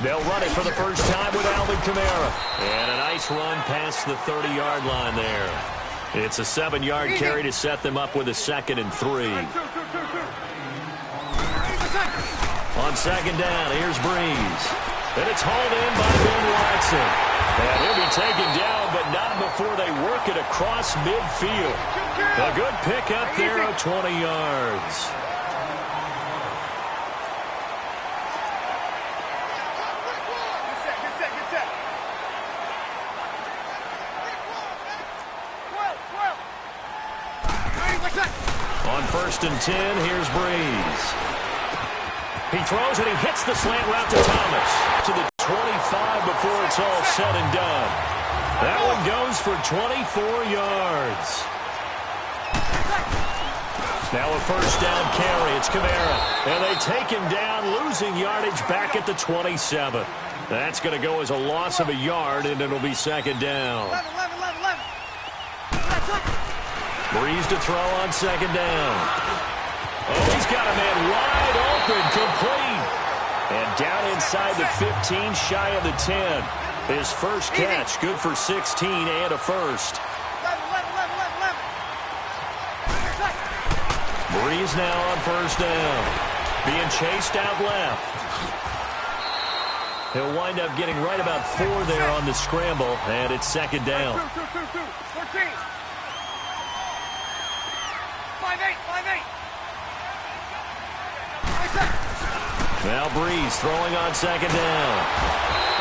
They'll run it for the first time with Alvin Kamara. And a nice run past the 30-yard line there. It's a 7-yard carry to set them up with a 2nd and 3. On 2nd down, here's Breeze. And it's hauled in by Ben Watson. And he'll be taken down, but not before they work it across midfield. A good pickup there of 20 yards. On 1st and 10, here's Breeze. He throws and he hits the slant route to Thomas. To the 25 before it's all said and done. That one goes for 24 yards. Now a 1st down carry. It's Kamara. And they take him down, losing yardage back at the 27. That's going to go as a loss of a yard, and it'll be 2nd down. Breeze to throw on 2nd down. Oh, he's got a man wide open, complete. And down inside the 15, shy of the 10. His first catch, good for 16 and a first. Breeze now on 1st down. Being chased out left. He'll wind up getting right about 4 there on the scramble, and it's 2nd down. 14. 5-8. Now Breeze throwing on 2nd down.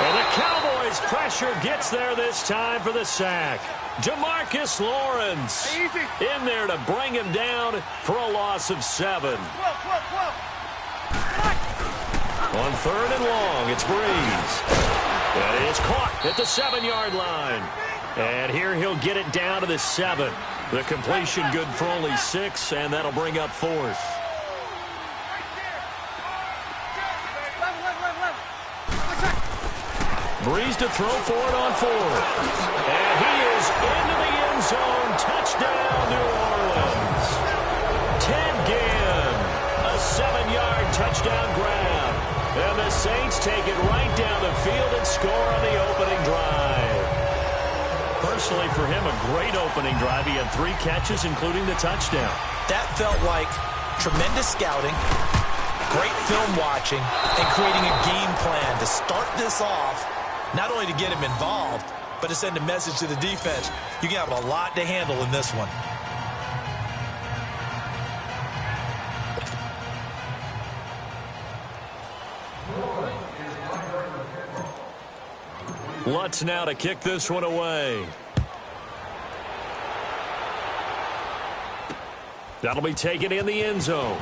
And the Cowboys' pressure gets there this time for the sack. Jamarcus Lawrence in there to bring him down for a loss of 7. 12. On 3rd and long, it's Breeze. That is caught at the 7-yard line. And here he'll get it down to the 7. The completion good for only 6, and that'll bring up 4th. Breeze to throw for it on 4th. And he is into the end zone. Touchdown, New Orleans. Ted Ginn, a 7-yard touchdown grab. And the Saints take it right down the field and score on the opening drive. Personally, for him, a great opening drive. He had 3 catches, including the touchdown. That felt like tremendous scouting, great film watching, and creating a game plan to start this off, not only to get him involved, but to send a message to the defense. You can have a lot to handle in this one. Lutz now to kick this one away. That'll be taken in the end zone.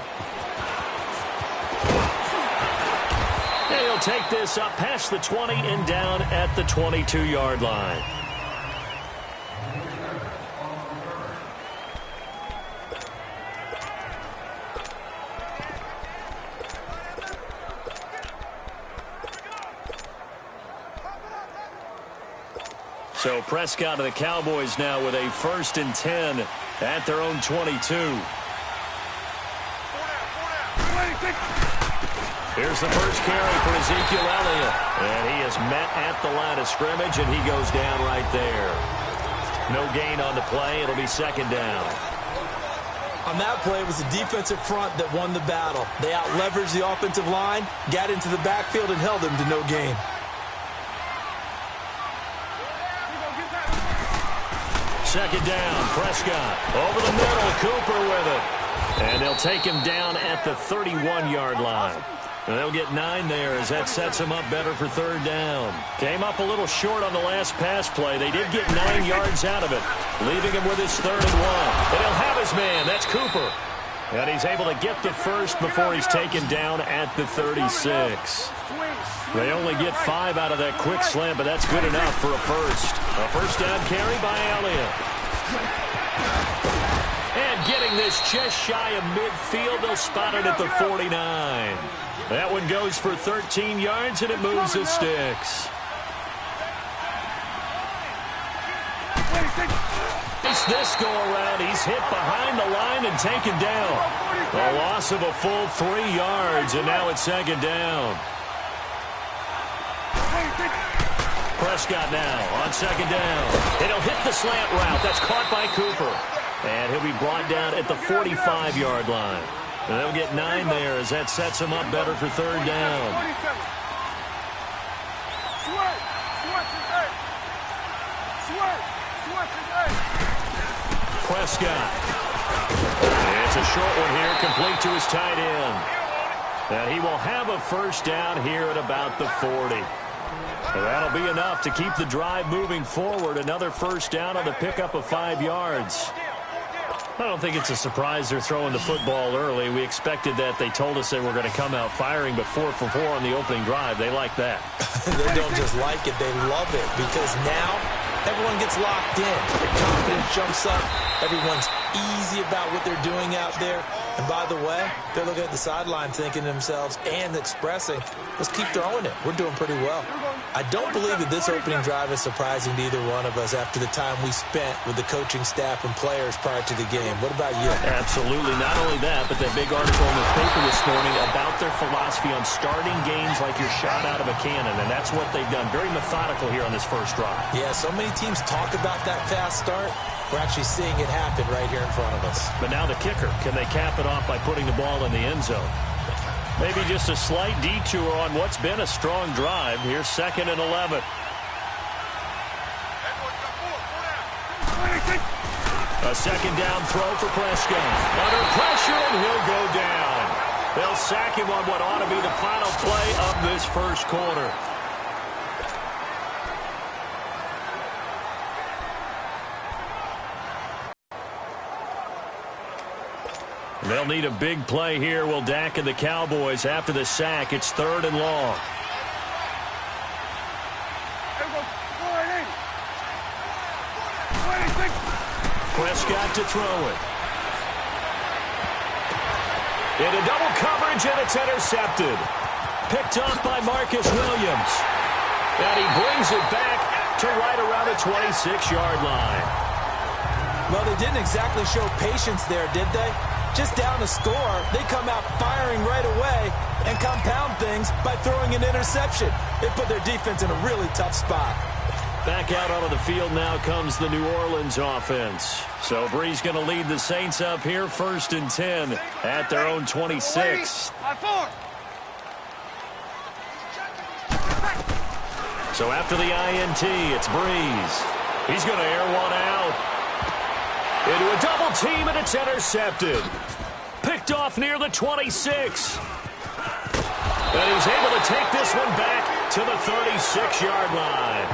And he'll take this up past the 20 and down at the 22-yard line. So Prescott and the Cowboys now with a 1st and 10 at their own 22. Here's the first carry for Ezekiel Elliott. And he is met at the line of scrimmage, and he goes down right there. No gain on the play. It'll be 2nd down. On that play, it was the defensive front that won the battle. They out-leveraged the offensive line, got into the backfield, and held them to no gain. Second down, Prescott. Over the middle, Cooper with it. And they'll take him down at the 31-yard line. And they'll get 9 there as that sets him up better for 3rd down. Came up a little short on the last pass play. They did get 9 yards out of it, leaving him with his 3rd and 1. And he'll have his man. That's Cooper. And he's able to get the first before he's taken down at the 36. They only get 5 out of that quick slant, but that's good enough for a first. A first down carry by Elliott. And getting this just shy of midfield, they'll spot it at the 49. That one goes for 13 yards, and it moves the sticks. This go around, he's hit behind the line and taken down. A loss of a full 3 yards, and now it's 2nd down. Prescott now on second down. And he'll hit the slant route. That's caught by Cooper. And he'll be brought down at the 45-yard line. And they'll get 9 there as that sets him up better for third down. Prescott. It's a short one here, complete to his tight end. And he will have a first down here at about the 40. And that'll be enough to keep the drive moving forward. Another first down on the pickup of 5 yards. I don't think it's a surprise they're throwing the football early. We expected that. They told us they were going to come out firing, but 4 for 4 on the opening drive. They like that. They don't just like it, they love it, because now everyone gets locked in. Their confidence jumps up. Everyone's easy about what they're doing out there. And by the way, they're looking at the sideline thinking to themselves and expressing, let's keep throwing it. We're doing pretty well. I don't believe that this opening drive is surprising to either one of us after the time we spent with the coaching staff and players prior to the game. What about you? Absolutely. Not only that, but that big article in the paper this morning about their philosophy on starting games like you're shot out of a cannon, and that's what they've done. Very methodical here on this first drive. Yeah, so many teams talk about that fast start. We're actually seeing it happen right here in front of us. But now the kicker, can they cap it off by putting the ball in the end zone? Maybe just a slight detour on what's been a strong drive. Here's 2nd and 11. A second down throw for Prescott. Under pressure, and he'll go down. They'll sack him on what ought to be the final play of this first quarter. They'll need a big play here. Will Dak and the Cowboys after the sack. It's 3rd and long. Prescott to throw it. Into double coverage, and it's intercepted. Picked up by Marcus Williams. And he brings it back to right around the 26-yard line. Well, they didn't exactly show patience there, did they? Just down a score, they come out firing right away and compound things by throwing an interception. They put their defense in a really tough spot. Back out onto the field now comes the New Orleans offense. So Brees going to lead the Saints up here, 1st and 10 at their own 26. So after the INT, it's Brees. He's going to air one out. Into a double team, and it's intercepted. Picked off near the 26. And he's able to take this one back to the 36-yard line.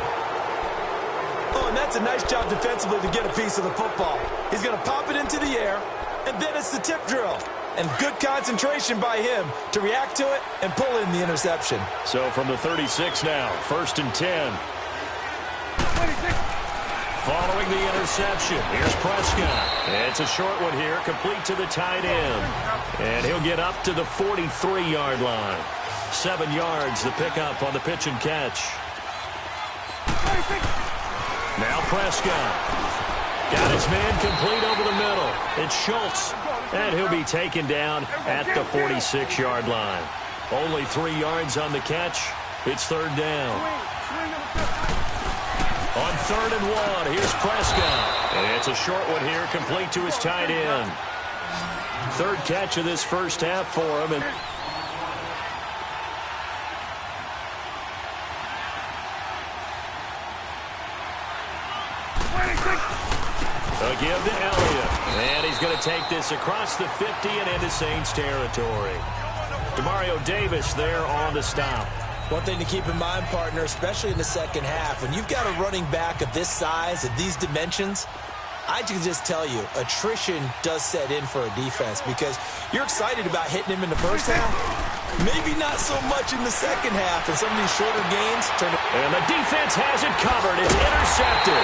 Oh, and that's a nice job defensively to get a piece of the football. He's going to pop it into the air, and then it's the tip drill. And good concentration by him to react to it and pull in the interception. So from the 36 now, 1st and 10. Following the interception, here's Prescott. It's a short one here, complete to the tight end. And he'll get up to the 43-yard line. 7 yards, the pickup on the pitch and catch. Now Prescott. Got his man complete over the middle. It's Schultz. And he'll be taken down at the 46-yard line. Only 3 yards on the catch. It's 3rd down. On 3rd and 1, here's Prescott. And it's a short one here, complete to his tight end. 3rd catch of this first half for him. And a give to Elliott. And he's going to take this across the 50 and into Saints territory. Demario Davis there on the stop. One thing to keep in mind, partner, especially in the second half, when you've got a running back of this size, of these dimensions, I can just tell you, attrition does set in for a defense because you're excited about hitting him in the first half. Maybe not so much in the second half, and some of these shorter gains turn. And the defense has it covered. It's intercepted.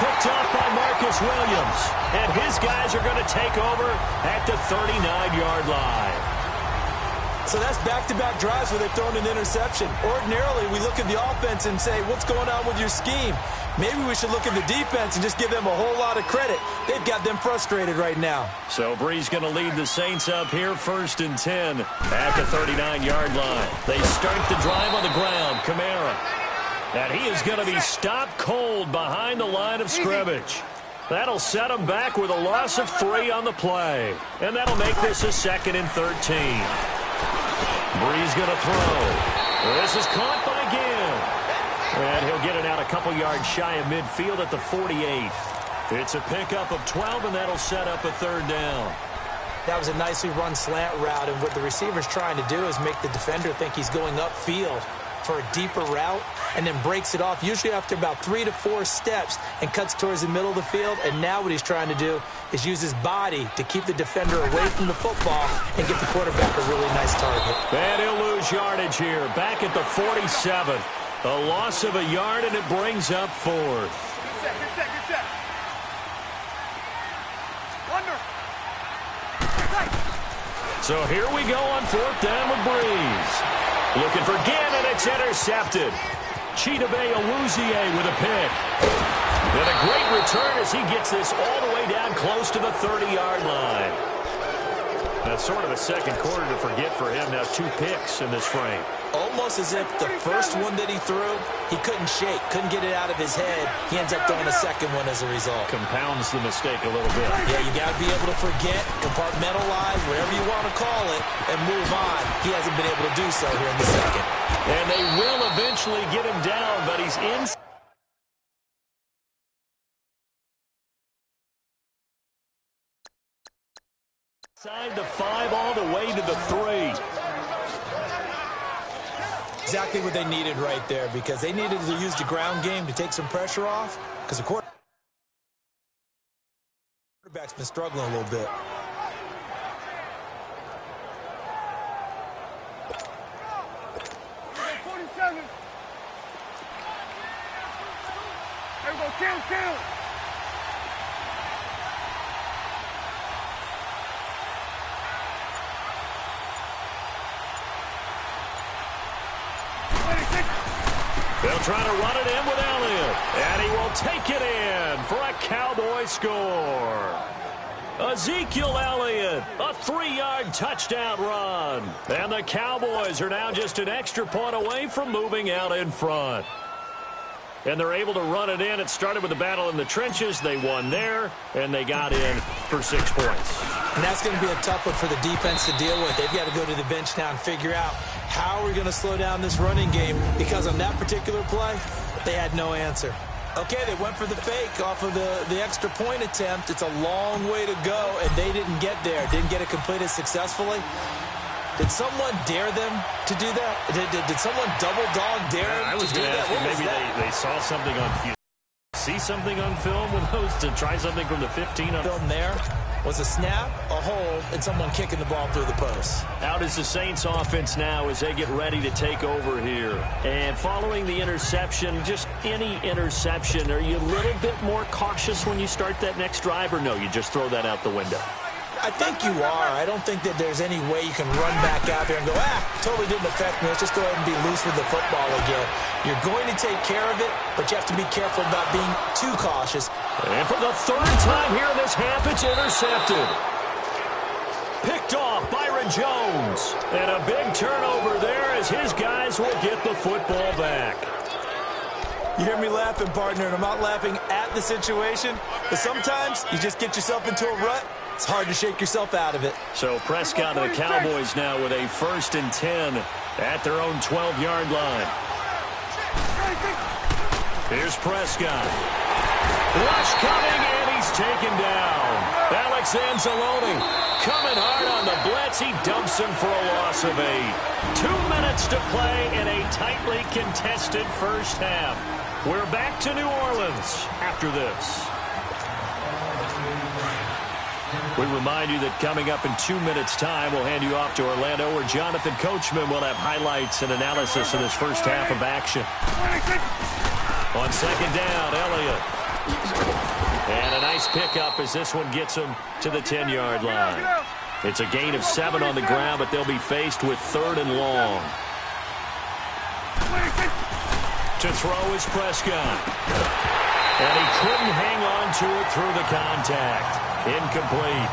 Picked off by Marcus Williams. And his guys are going to take over at the 39-yard line. So that's back-to-back drives where they've thrown an interception. Ordinarily, we look at the offense and say, what's going on with your scheme? Maybe we should look at the defense and just give them a whole lot of credit. They've got them frustrated right now. So Brees going to lead the Saints up here, 1st and 10 at the 39-yard line. They start the drive on the ground. Kamara And he is going to be stopped cold behind the line of scrimmage. That'll set him back with a loss of 3 on the play. And that'll make this a 2nd and 13. Brees going to throw. This is caught by Gibb. And he'll get it out a couple yards shy of midfield at the 48. It's a pickup of 12, and that'll set up a 3rd down. That was a nicely run slant route, and what the receiver's trying to do is make the defender think he's going upfield for a deeper route, and then breaks it off, usually after about 3 to 4 steps, and cuts towards the middle of the field. And now what he's trying to do is use his body to keep the defender away from the football and get the quarterback a really nice target. And he'll lose yardage here, back at the 47. A loss of a yard, and it brings up 4th. Good set. Under. So here we go on 4th down with Brees. Looking for Ginn, and it's intercepted. Chidobe Awuzie with a pick. And a great return as he gets this all the way down close to the 30-yard line. That's sort of a second quarter to forget for him. Now 2 picks in this frame. Almost as if the first one that he threw, he couldn't shake, couldn't get it out of his head. He ends up throwing a second one as a result. Compounds the mistake a little bit. Yeah, you got to be able to forget, compartmentalize, whatever you want to call it, and move on. He hasn't been able to do so here in the second. And they will eventually get him down, but he's in. Inside the 5 all the way to the 3. Exactly what they needed right there, because they needed to use the ground game to take some pressure off, because the quarterback's been struggling a little bit. There we go, kill. They'll try to run it in with Elliott. And he will take it in for a Cowboy score. Ezekiel Elliott, a 3-yard touchdown run. And the Cowboys are now just an extra point away from moving out in front. And they're able to run it in. It started with a battle in the trenches. They won there, and they got in for 6 points. And that's going to be a tough one for the defense to deal with. They've got to go to the bench now and figure out how we're going to slow down this running game, because on that particular play, they had no answer. Okay, they went for the fake off of the extra point attempt. It's a long way to go, and they didn't get there. Didn't get it completed successfully. Did someone dare them to do that? Did someone double dog dare them to do that? Maybe they saw something on see something on film with those to try something from the 15 on film. There was a snap, a hold, and someone kicking the ball through the post. Out is the Saints offense now as they get ready to take over here. And following the interception, just any interception, are you a little bit more cautious when you start that next drive, or no, you just throw that out the window? I think you are. I don't think that there's any way you can run back out there and go, totally didn't affect me. Let's just go ahead and be loose with the football again. You're going to take care of it, but you have to be careful about being too cautious. And for the 3rd time here in this half, it's intercepted. Picked off Byron Jones. And a big turnover there as his guys will get the football back. You hear me laughing, partner, and I'm not laughing at the situation, but sometimes you just get yourself into a rut. It's hard to shake yourself out of it. So Prescott and the Cowboys now with a 1st and 10 at their own 12-yard line. Here's Prescott. Rush coming, and he's taken down. Alex Anzalone coming hard on the blitz. He dumps him for a loss of 8. 2 minutes to play in a tightly contested first half. We're back to New Orleans after this. We remind you that coming up in 2 minutes' time, we'll hand you off to Orlando, where Jonathan Coachman will have highlights and analysis of this first half of action. On 2nd down, Elliott. And a nice pickup as this one gets him to the 10-yard line. It's a gain of 7 on the ground, but they'll be faced with 3rd and long. To throw is Prescott. And he couldn't hang on to it through the contact. Incomplete.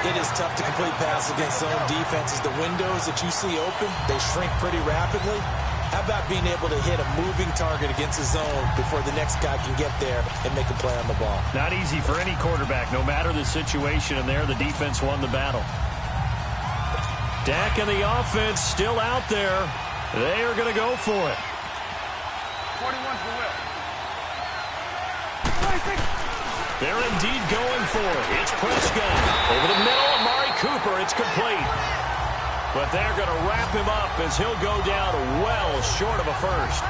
It is tough to complete passes against zone defenses. The windows that you see open, they shrink pretty rapidly. How about being able to hit a moving target against the zone before the next guy can get there and make a play on the ball? Not easy for any quarterback, no matter the situation, and there the defense won the battle. Dak and the offense still out there. They are going to go for it. 41's the will. They're indeed going for it. It's Prescott. Over the middle, Amari Cooper. It's complete. But they're going to wrap him up as he'll go down well short of a first.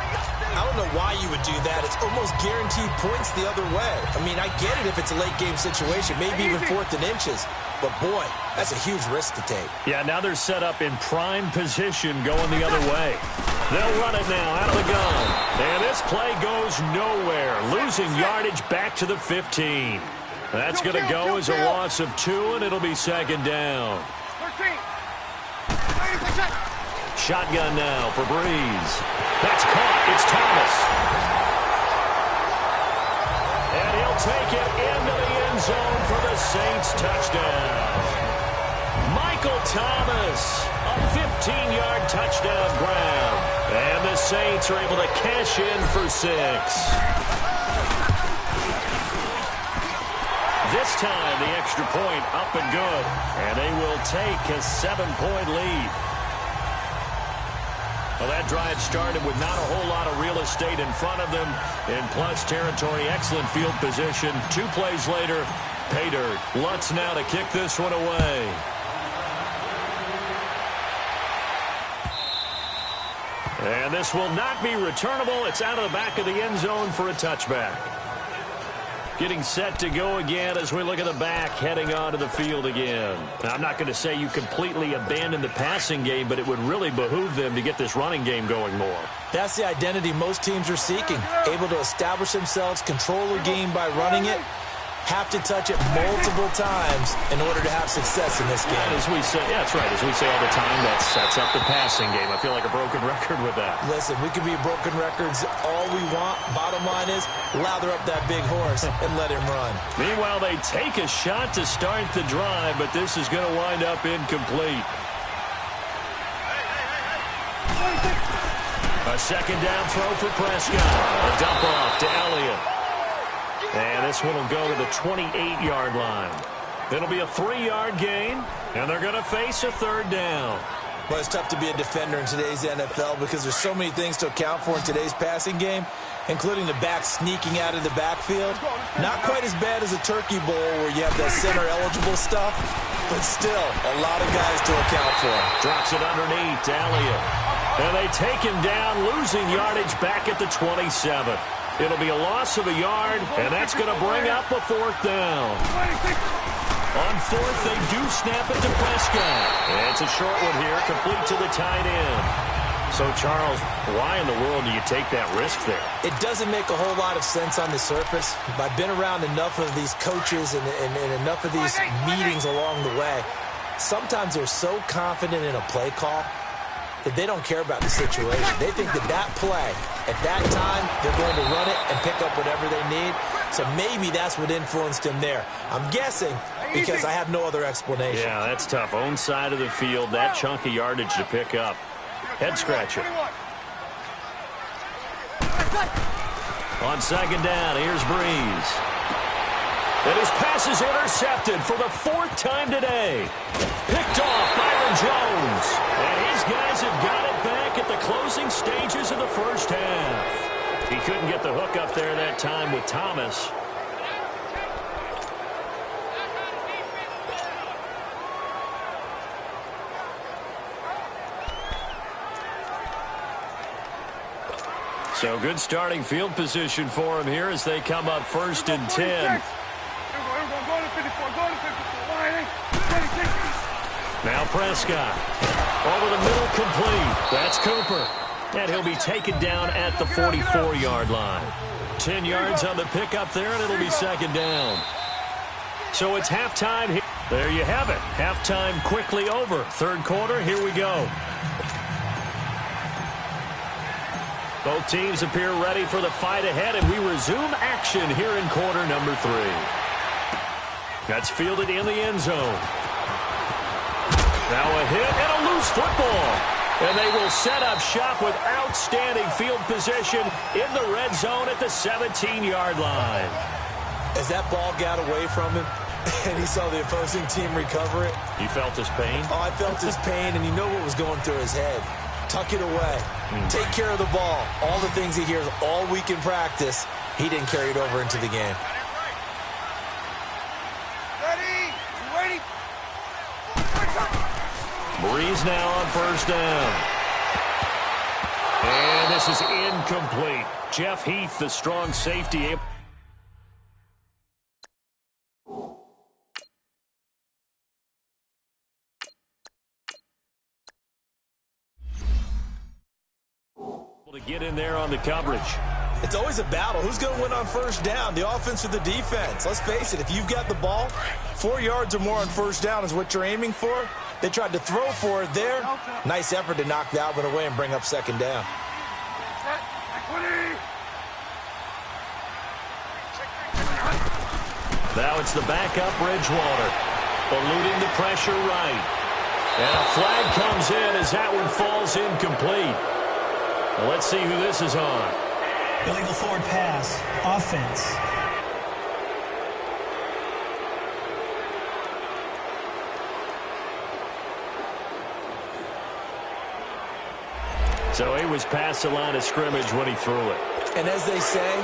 I don't know why you would do that. It's almost guaranteed points the other way. I mean, I get it if it's a late game situation, maybe even 4th and inches. But, boy, that's a huge risk to take. Yeah, now they're set up in prime position going the other way. They'll run it now out of the gun. And this play goes nowhere, losing yardage back to the 15. That's going to go as a loss of 2, and it'll be second down. 13. Shotgun now for Breeze. That's caught. It's Thomas. And he'll take it into the end zone for the Saints touchdown. Michael Thomas, a 15-yard touchdown grab. And the Saints are able to cash in for 6. This time, the extra point up and good. And they will take a 7-point lead. Well, that drive started with not a whole lot of real estate in front of them. In plus territory, excellent field position. 2 plays later, pay dirt. Lutz now to kick this one away. And this will not be returnable. It's out of the back of the end zone for a touchback. Getting set to go again as we look at the back, heading onto the field again. Now, I'm not going to say you completely abandon the passing game, but it would really behoove them to get this running game going more. That's the identity most teams are seeking. Able to establish themselves, control the game by running it, have to touch it multiple times in order to have success in this game. And as we say, yeah, that's right. As we say all the time, that sets up the passing game. I feel like a broken record with that. Listen, we can be broken records all we want. Bottom line is, lather up that big horse and let him run. Meanwhile, they take a shot to start the drive, but this is going to wind up incomplete. A second down throw for Prescott. A dump off to Elliott. And this one will go to the 28-yard line. It'll be a 3-yard gain, and they're going to face a third down. Well, it's tough to be a defender in today's NFL because there's so many things to account for in today's passing game, including the back sneaking out of the backfield. Not quite as bad as a turkey bowl where you have that center-eligible stuff, but still a lot of guys to account for. Drops it underneath to Elliott. And they take him down, losing yardage back at the 27. It'll be a loss of a yard, and that's going to bring up a 4th down. On 4th, they do snap it to Prescott. And it's a short one here, complete to the tight end. So, Charles, why in the world do you take that risk there? It doesn't make a whole lot of sense on the surface. But I've been around enough of these coaches and enough of these meetings along the way. Sometimes they're so confident in a play call that they don't care about the situation. They think that play, at that time, they're going to run it and pick up whatever they need. So maybe that's what influenced him there. I'm guessing because I have no other explanation. Yeah, that's tough. Own side of the field, that chunk of yardage to pick up. Head scratcher. On second down, here's Breeze. And his pass is intercepted for the 4th time today. Picked off Byron Jones. And his guys have got it back at the closing stages of the first half. He couldn't get the hook up there that time with Thomas. So good starting field position for him here as they come up 1st and 10. Now Prescott. Over the middle, complete. That's Cooper. And he'll be taken down at the 44-yard line. 10 yards on the pickup there, and it'll be second down. So it's halftime here. There you have it. Halftime quickly over. 3rd quarter, here we go. Both teams appear ready for the fight ahead, and we resume action here in quarter number 3. That's fielded in the end zone. Now a hit and a loose football. And they will set up shop with outstanding field position in the red zone at the 17-yard line. As that ball got away from him and he saw the opposing team recover it. You felt his pain? Oh, I felt his pain, and you know what was going through his head. Tuck it away. Take care of the ball. All the things he hears all week in practice, he didn't carry it over into the game. Breeze now on first down. And this is incomplete. Jeff Heath, the strong safety. To get in there on the coverage. It's always a battle. Who's going to win on first down, the offense or the defense? Let's face it, if you've got the ball, 4 yards or more on first down is what you're aiming for. They tried to throw for it there. Nice effort to knock that one away and bring up second down. Now it's the backup Bridgewater. Eluding the pressure right. And a flag comes in as that one falls incomplete. Well, let's see who this is on. Illegal forward pass. Offense. So he was past the line of scrimmage when he threw it. And as they say,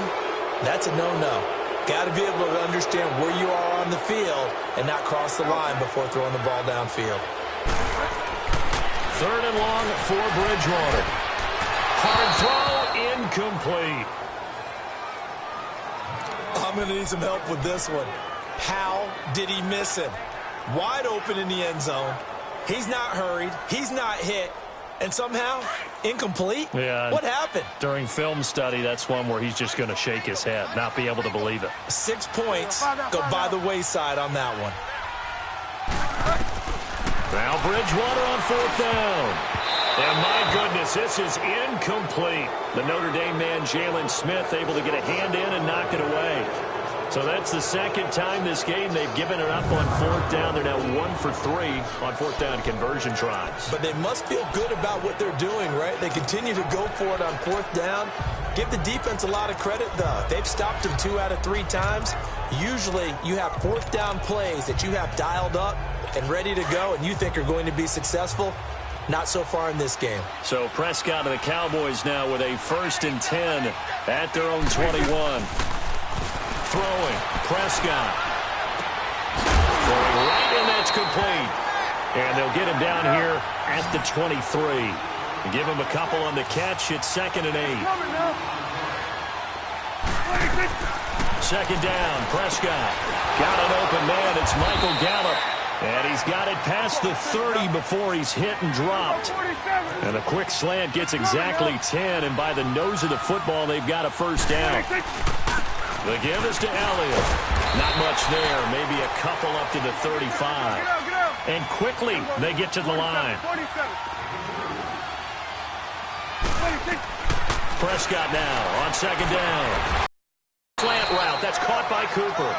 that's a no-no. Got to be able to understand where you are on the field and not cross the line before throwing the ball downfield. 3rd and long for Bridgewater. Hard throw, incomplete. I'm going to need some help with this one. How did he miss him? Wide open in the end zone. He's not hurried. He's not hit. And somehow, incomplete? Yeah. What happened? During film study, that's one where he's just going to shake his head, not be able to believe it. 6 points go by the wayside on that one. Now Bridgewater on 4th down. And my goodness, this is incomplete. The Notre Dame man, Jalen Smith, able to get a hand in and knock it away. So that's the second time this game they've given it up on 4th down. They're now 1 for 3 on 4th down conversion tries. But they must feel good about what they're doing, right? They continue to go for it on 4th down. Give the defense a lot of credit, though. They've stopped them 2 out of 3 times. Usually you have 4th down plays that you have dialed up and ready to go and you think are going to be successful. Not so far in this game. So Prescott and the Cowboys now with a 1st and 10 at their own 21. Throwing, Prescott. Throwing right, and that's complete. And they'll get him down here at the 23. Give him a couple on the catch. It's 2nd and 8. 2nd down, Prescott. Got an open man. It's Michael Gallup. And he's got it past the 30 before he's hit and dropped. And a quick slant gets exactly 10. And by the nose of the football, they've got a 1st down. The give is to Elliott. Not much there. Maybe a couple up to the 35. And quickly, they get to the line. Prescott now on 2nd down. Slant route. That's caught by Cooper.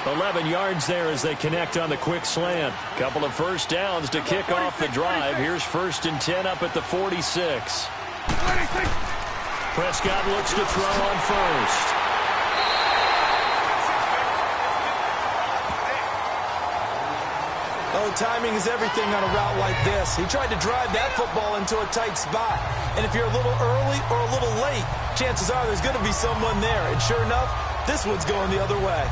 11 yards there as they connect on the quick slant. Couple of 1st downs to kick off the drive. Here's 1st and 10 up at the 46. Prescott looks to throw on 1st. Oh, timing is everything on a route like this. He tried to drive that football into a tight spot. And if you're a little early or a little late, chances are there's going to be someone there. And sure enough, this one's going the other way.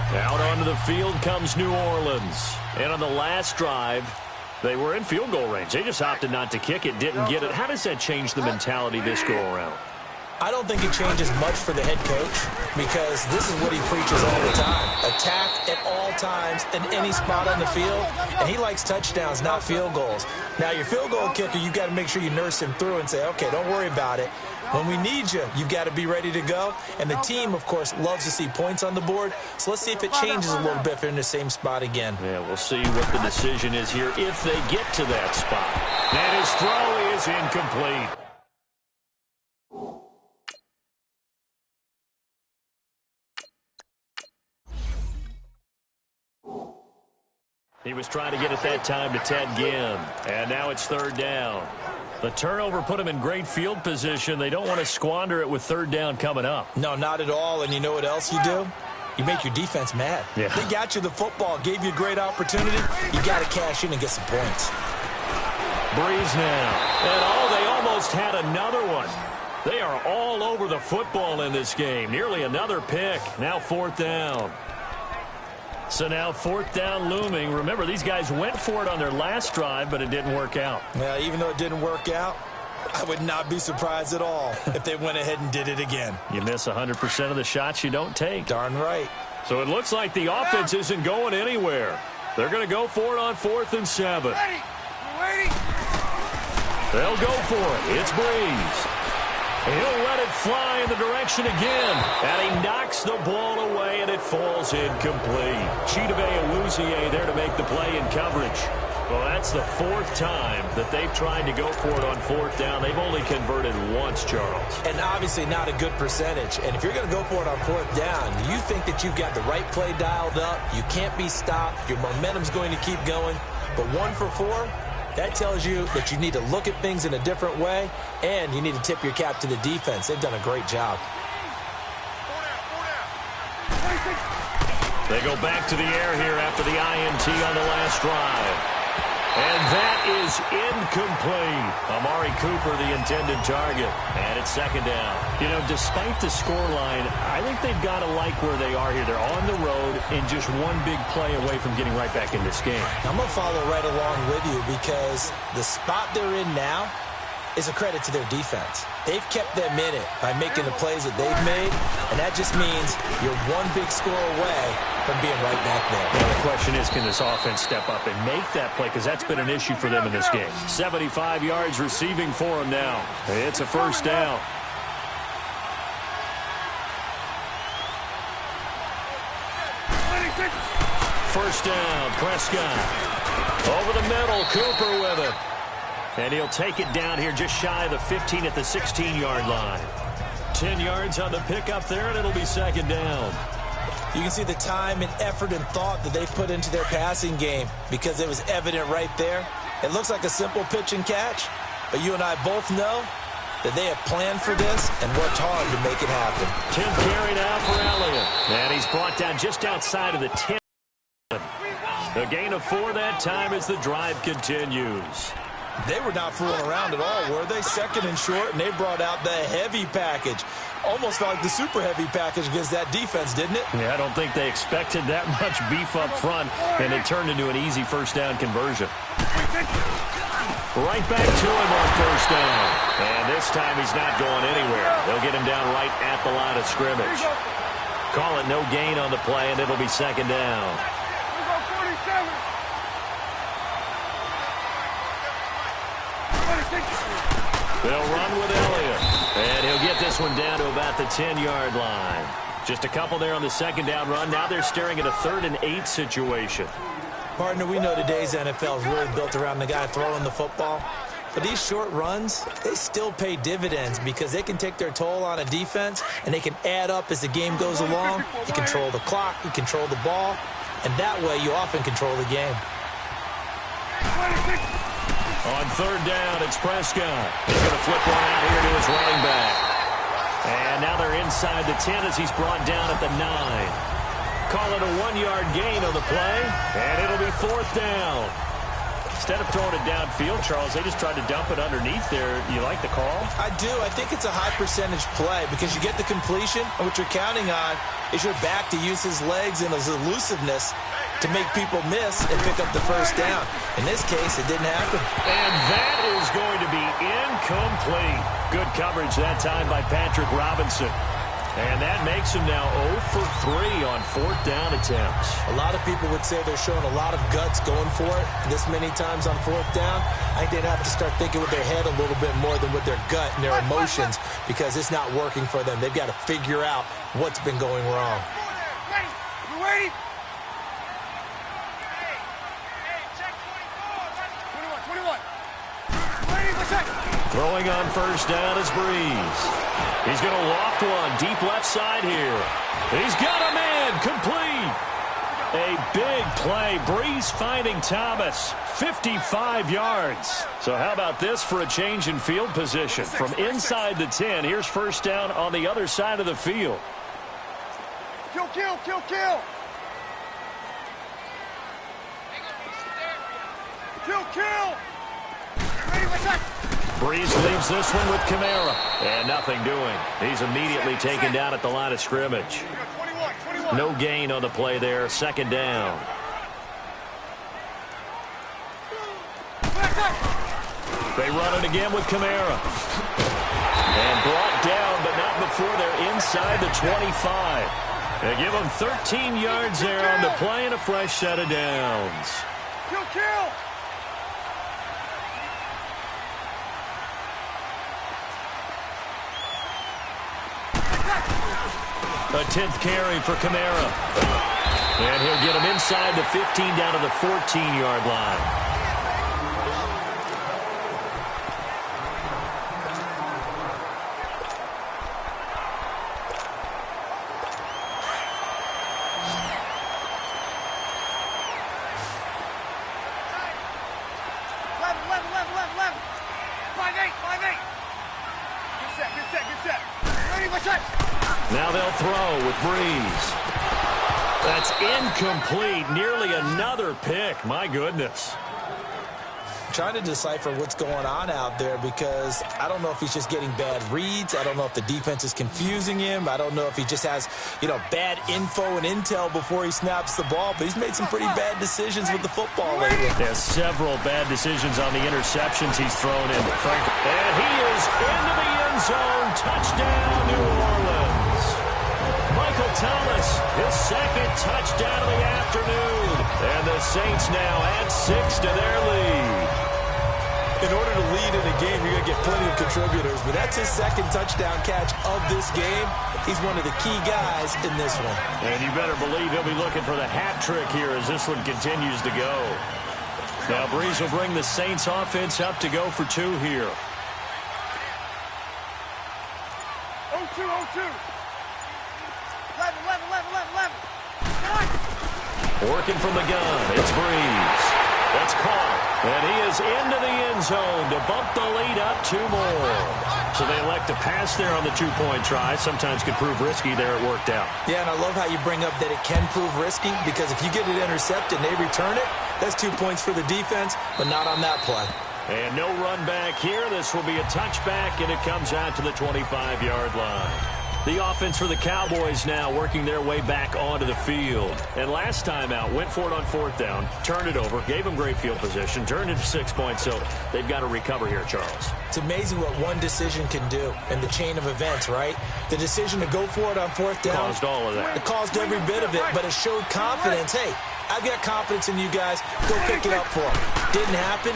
Out onto the field comes New Orleans. And on the last drive, they were in field goal range. They just opted not to kick it, didn't get it. How does that change the mentality this go around? I don't think it changes much for the head coach because this is what he preaches all the time. Attack at all times in any spot on the field, and he likes touchdowns, not field goals. Now, your field goal kicker, you've got to make sure you nurse him through and say, okay, don't worry about it. When we need you, you've got to be ready to go. And the team, of course, loves to see points on the board. So let's see if it changes a little bit if they're in the same spot again. Yeah, we'll see what the decision is here if they get to that spot. And his throw is incomplete. He was trying to get it that time to Ted Ginn. And now it's third down. The turnover put him in great field position. They don't want to squander it with third down coming up. No, not at all. And you know what else you do? You make your defense mad. Yeah. They got you the football, gave you a great opportunity. You got to cash in and get some points. Breeze now. And they almost had another one. They are all over the football in this game. Nearly another pick. Now fourth down. So now fourth down looming. Remember, these guys went for it on their last drive, but it didn't work out. Yeah, even though it didn't work out, I would not be surprised at all if they went ahead and did it again. You miss 100% of the shots you don't take. Darn right. So it looks like the offense isn't going anywhere. They're going to go for it on 4th and 7. They'll go for it. It's Breeze. He'll let it fly in the direction again. And he knocks the ball away, and it falls incomplete. Chidobe Awuzie there to make the play in coverage. Well, that's the 4th time that they've tried to go for it on 4th down. They've only converted once, Charles. And obviously not a good percentage. And if you're going to go for it on 4th down, you think that you've got the right play dialed up. You can't be stopped. Your momentum's going to keep going. But 1 for 4, that tells you that you need to look at things in a different way, and you need to tip your cap to the defense. They've done a great job. They go back to the air here after the INT on the last drive. And that is incomplete. Amari Cooper, the intended target. And it's second down. You know, despite the scoreline, I think they've got to like where they are here. They're on the road and just one big play away from getting right back in this game. I'm going to follow right along with you because the spot they're in now is a credit to their defense. They've kept them in it by making the plays that they've made, and that just means you're one big score away from being right back there. Well, the question is, can this offense step up and make that play? Because that's been an issue for them in this game. 75 yards receiving for them now. It's a first down. First down, Prescott. Over the middle, Cooper with it. And he'll take it down here just shy of the 15 at the 16-yard line. 10 yards on the pickup there, and it'll be second down. You can see the time and effort and thought that they put into their passing game because it was evident right there. It looks like a simple pitch and catch, but you and I both know that they have planned for this and worked hard to make it happen. 10th carry now for Elliott. And he's brought down just outside of the 10. A gain of 4 that time as the drive continues. They were not fooling around at all, were they? Second and short, and they brought out the heavy package. Almost like the super heavy package against that defense, didn't it? Yeah, I don't think they expected that much beef up front, and it turned into an easy first down conversion. Right back to him on first down. And this time he's not going anywhere. They'll get him down right at the line of scrimmage. Call it no gain on the play, and it'll be second down. They'll run with Elliott. And he'll get this one down to about the 10-yard line. Just a couple there on the second down run. Now they're staring at a 3rd and 8 situation. Partner, we know today's NFL is really built around the guy throwing the football. But these short runs, they still pay dividends because they can take their toll on a defense and they can add up as the game goes along. You control the clock, you control the ball, and that way you often control the game. On third down, it's Prescott. He's going to flip one out here to his running back. And now they're inside the 10 as he's brought down at the 9. Call it a 1-yard gain on the play, and it'll be 4th down. Instead of throwing it downfield, Charles, they just tried to dump it underneath there. You like the call? I do. I think it's a high percentage play because you get the completion, and what you're counting on is your back to use his legs and his elusiveness to make people miss and pick up the first down. In this case, it didn't happen. And that is going to be incomplete. Good coverage that time by Patrick Robinson. And that makes him now 0 for 3 on 4th down attempts. A lot of people would say they're showing a lot of guts going for it this many times on 4th down. I think they'd have to start thinking with their head a little bit more than with their gut and their emotions because it's not working for them. They've got to figure out what's been going wrong. You ready? 21. Throwing on first down is Breeze. He's going to loft one deep left side here. He's got a man complete. A big play. Brees finding Thomas. 55 yards. So how about this for a change in field position? From inside the 10, here's first down on the other side of the field. Kill, kill, kill, kill. Kill, kill. Ready, attack. Brees leaves this one with Kamara. And nothing doing. He's immediately taken down at the line of scrimmage. 21. No gain on the play there. Second down. They run it again with Kamara. And brought down, but not before they're inside the 25. They give them 13 yards there on the play and a fresh set of downs. Kill, kill. A 10th carry for Kamara. And he'll get him inside the 15 down to the 14-yard line. Now they'll throw with Brees. That's incomplete. Nearly another pick. My goodness. Trying to decipher what's going on out there because I don't know if he's just getting bad reads. I don't know if the defense is confusing him. I don't know if he just has, bad info and intel before he snaps the ball. But he's made some pretty bad decisions with the football lately. There's several bad decisions on the interceptions he's thrown in. And he is into the end zone. Touchdown, New Orleans. Michael Thomas, his second touchdown of the afternoon. And the Saints now add 6 to their lead. In order to lead in a game, you're going to get plenty of contributors, but that's his second touchdown catch of this game. He's one of the key guys in this one. And you better believe he'll be looking for the hat trick here as this one continues to go. Now Brees will bring the Saints offense up to go for 2 here. 0-2, 0-2. 11. Working from the gun, it's Brees. That's caught. And he is into the end zone to bump the lead up 2 more. So they elect to pass there on the 2-point try. Sometimes could prove risky. There it worked out. Yeah, and I love how you bring up that it can prove risky because if you get it intercepted and they return it, that's 2 points for the defense, but not on that play. And no run back here. This will be a touchback, and it comes out to the 25-yard line. The offense for the Cowboys now working their way back onto the field. And last time out, went for it on 4th down, turned it over, gave them great field position, turned it to 6 points, so they've got to recover here, Charles. It's amazing what one decision can do in the chain of events, right? The decision to go for it on 4th down. Caused all of that. It caused every bit of it, but it showed confidence. Hey, I've got confidence in you guys. Go pick it up for them. Didn't happen.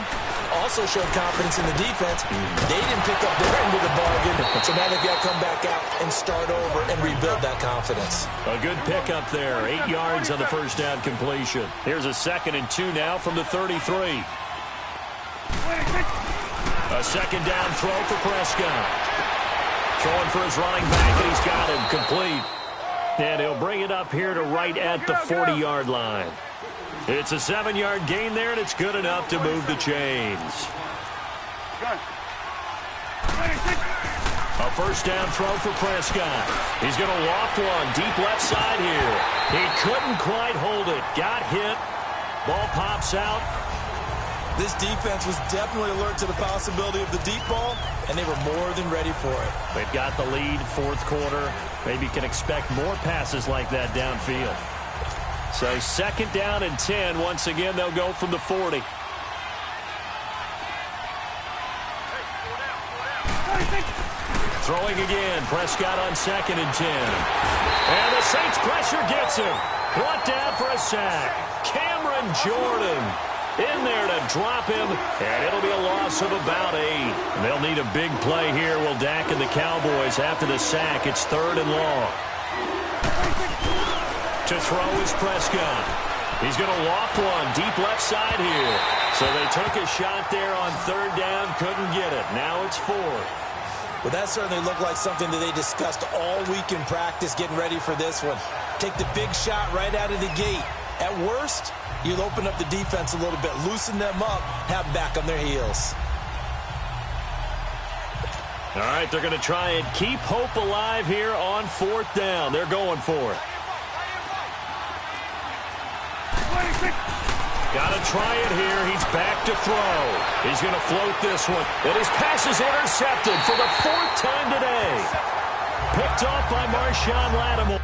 Also showed confidence in the defense. They didn't pick up their end of the bargain, so now they've got to come back out and start over and rebuild that confidence. A good pickup there. 8 yards on the first down completion. Here's a 2nd and 2 now from the 33. A second down throw for Prescott. Throwing for his running back, and he's got him complete. And he'll bring it up here to right at the 40-yard line. It's a 7-yard gain there, and it's good enough to move the chains. A first down throw for Prescott. He's going to loft one deep left side here. He couldn't quite hold it. Got hit. Ball pops out. This defense was definitely alert to the possibility of the deep ball, and they were more than ready for it. They've got the lead, 4th quarter. Maybe can expect more passes like that downfield. So 2nd down and 10. Once again, they'll go from the 40. Throwing again. Prescott on 2nd and 10. And the Saints pressure gets him. Brought down for a sack. Cameron Jordan in there to drop him, and it'll be a loss of about 8. They'll need a big play here. Will Dak and the Cowboys after the sack. It's 3rd and long. To throw is Prescott. He's going to loft one deep left side here. So they took a shot there on 3rd down, couldn't get it. Now it's 4th. Well, that certainly looked like something that they discussed all week in practice getting ready for this one. Take the big shot right out of the gate. At worst, you'll open up the defense a little bit, loosen them up, have them back on their heels. All right, they're going to try and keep hope alive here on 4th down. They're going for it. Got to try it here. He's back to throw. He's going to float this one. And his pass is intercepted for the 4th time today. Picked off by Marshawn Lattimore.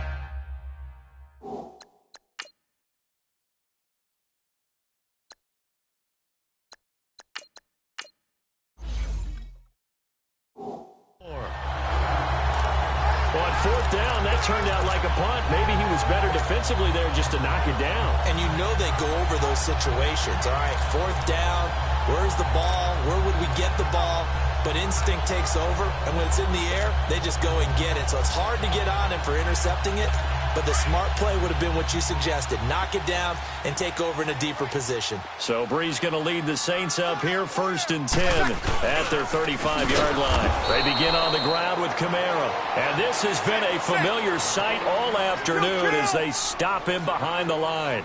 On 4th down, that turned out like a punt. Maybe he was better defensively there just to knock it down. And you know they go over those situations. All right, 4th down, where's the ball? Where would we get the ball? But instinct takes over, and when it's in the air, they just go and get it. So it's hard to get on him for intercepting it, but the smart play would have been what you suggested. Knock it down and take over in a deeper position. So Brees going to lead the Saints up here, 1st and 10 at their 35-yard line. They begin on the ground with Kamara. And this has been a familiar sight all afternoon as they stop him behind the line.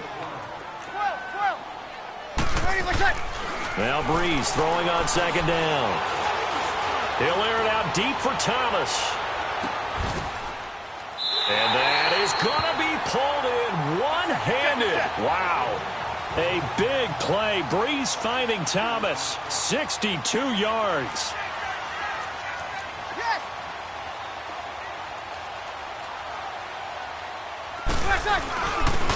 12. Now Brees throwing on 2nd down. He'll air it out deep for Thomas. And that is going to be pulled in one-handed. Wow. A big play. Brees finding Thomas. 62 yards.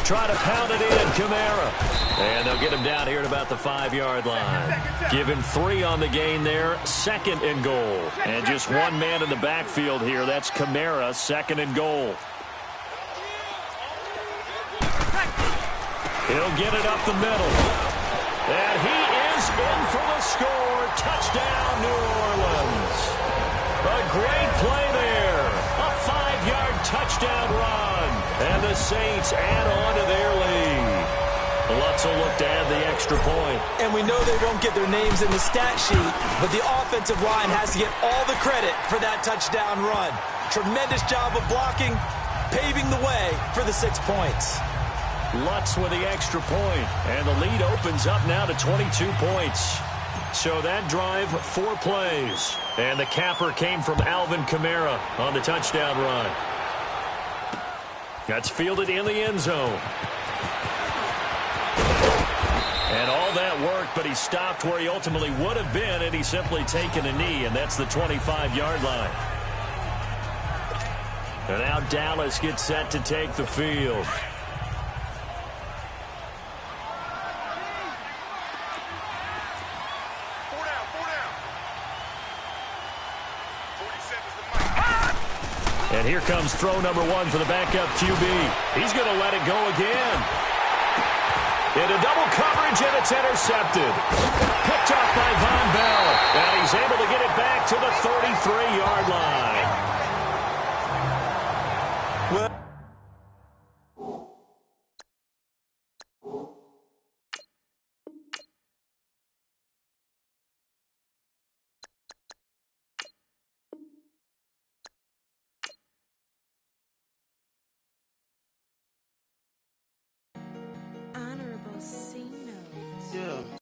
Try to pound it in, Kamara. And they'll get him down here at about the 5-yard line. Give him 3 on the gain there. 2nd and goal. And just one man in the backfield here. That's Kamara, 2nd and goal. He'll get it up the middle. And he is in for the score. Touchdown, New Orleans. A great play there. A 5-yard touchdown run. And the Saints add on to their lead. Lutz will look to add the extra point. And we know they won't get their names in the stat sheet, but the offensive line has to get all the credit for that touchdown run. Tremendous job of blocking, paving the way for the 6 points. Lutz with the extra point, and the lead opens up now to 22 points. So that drive, 4 plays. And the capper came from Alvin Kamara on the touchdown run. That's fielded in the end zone. And all that worked, but he stopped where he ultimately would have been, and he's simply taken a knee, and that's the 25-yard line. And now Dallas gets set to take the field. And here comes throw number 1 for the backup QB. He's going to let it go again. Into double coverage, and it's intercepted. Picked off by Von Bell. And he's able to get it back to the 33-yard line. Well, Honorable C note. Yeah.